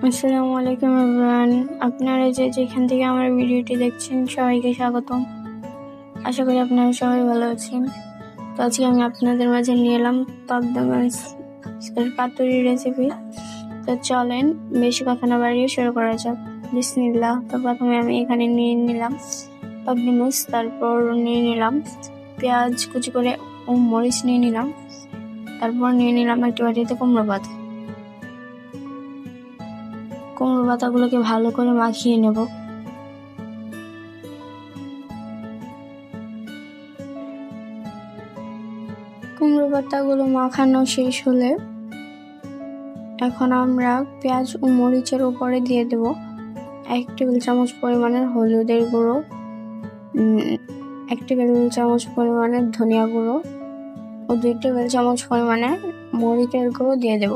আসসালামু আলাইকুম এভরিওয়ান, আপনারা যেখান থেকে আমার ভিডিওটি দেখছেন সবাইকে স্বাগতম। আশা করি আপনারা সবাই ভালো আছেন। তো আজকে আমি আপনাদের মাঝে নিয়ে এলাম পাবদা মাছের পাতুরি রেসিপি। তো চলেন বেশি কথা না বাড়িয়ে শুরু করা যাক। বিসমিল্লাহ। তো প্রথমে আমি এখানে নিয়ে নিলাম পাবদা মাছ, তারপর নিয়ে নিলাম পেঁয়াজ কুচি করে ও মরিচ নিয়ে নিলাম, তারপর নিয়ে নিলাম একটি বাটিতে কুমড়ো পাতাগুলোকে ভালো করে মাখিয়ে নেব। কুমড়ো পাতাগুলো মাখানো শেষ হলে এখন আমরা পেঁয়াজ ও মরিচের উপরে দিয়ে দেব 1 টেবিল চামচ পরিমাণের হলুদের গুঁড়ো, 1 টেবিল চামচ পরিমাণের ধনিয়া গুঁড়ো ও 2 টেবিল চামচ পরিমাণের মরিচের গুঁড়ো দিয়ে দেব।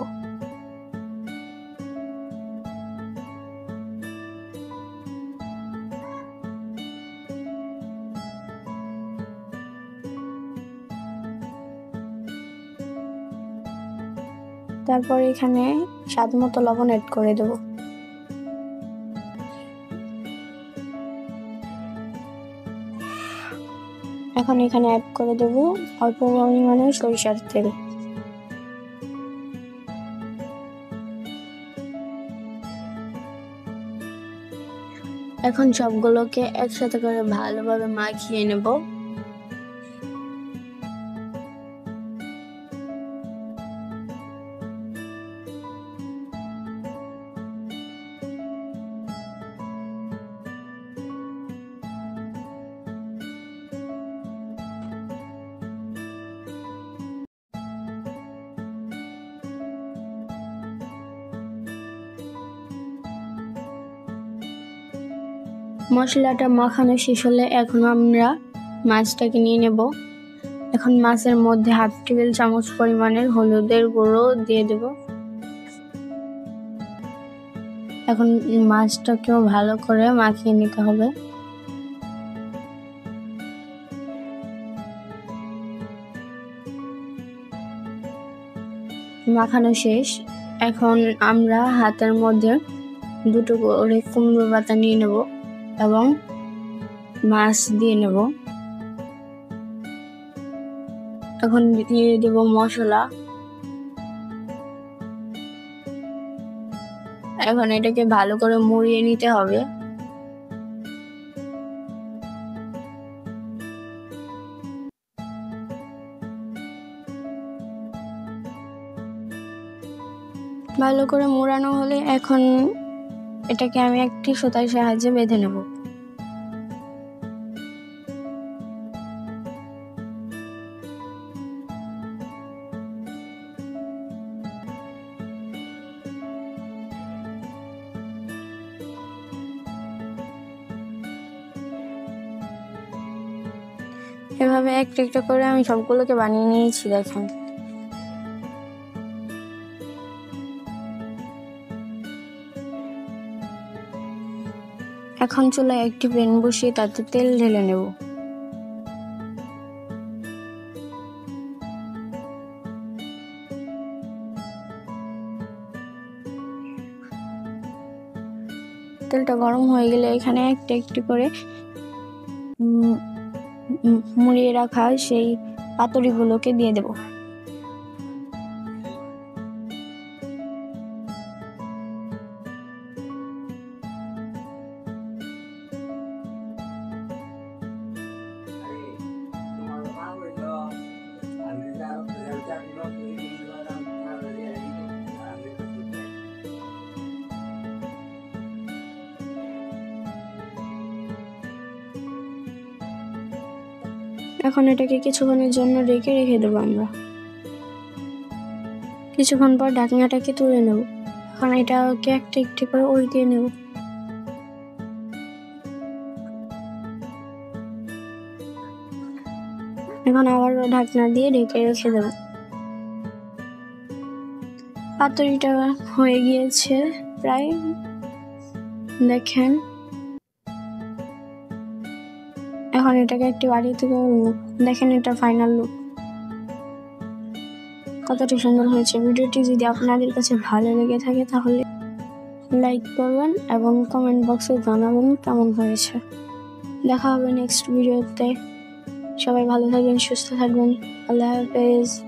তারপর এখানে স্বাদ মতো লবণ অ্যাড করে দেব। এখন এখানে অ্যাড করে দেব অল্প পরিমাণে সরিষার তেল। এখন সবগুলোকে একসাথে করে ভালোভাবে মাখিয়ে নেব। মশলাটা মাখানো শেষ হলে এখন আমরা মাছটাকে নিয়ে নেব। এখন মাছের মধ্যে 1/2 টেবিল চামচ পরিমাণের হলুদের গুঁড়ো দিয়ে দেব। এখন মাছটাকেও ভালো করে মাখিয়ে নিতে হবে। মাখানো শেষ। এখন আমরা হাতের মধ্যে 2 করে কুমড়ো পাতা নিয়ে নেব এবং মাছ দিয়ে নেব। এখন দিয়ে দেব মশলা। এখন এটাকে ভালো করে মুড়িয়ে নিতে হবে। ভালো করে মোড়ানো হলে এখন এটাকে আমি একটি সুতার সাহায্যে বেঁধে নেব। এভাবে একটা একটা করে আমি সবগুলোকে বানিয়ে নিয়েছি, দেখেন। এখন চুলায় একটি প্যান বসিয়ে তাতে তেল ঢেলে নেব। তেলটা গরম হয়ে গেলে এখানে একটা একটি করে মুড়িয়ে রাখা সেই পাতুরিগুলোকে দিয়ে দেব। এখন এটাকে কিছুক্ষণের জন্য রেখে দেবো আমরা। কিছুক্ষণ পর ঢাকনাটাকে তুলে নেব। এখন এটাকে একটা একটি করে উল্টিয়ে নেব। এখন আবার ঢাকনা দিয়ে ঢেকে রেখে দেব। পাতুরিটা হয়ে গিয়েছে প্রায়, দেখেন। এখন এটাকে একটি বাড়িতে দেখেন, এটা ফাইনাল লুক কতটা সুন্দর হয়েছে। ভিডিওটি যদি আপনাদের কাছে ভালো লেগে থাকে তাহলে লাইক করবেন এবং কমেন্ট বক্সে জানাবেন কেমন হয়েছে। দেখা হবে নেক্সট ভিডিওতে। সবাই ভালো থাকবেন, সুস্থ থাকবেন। আল্লাহ হাফেজ।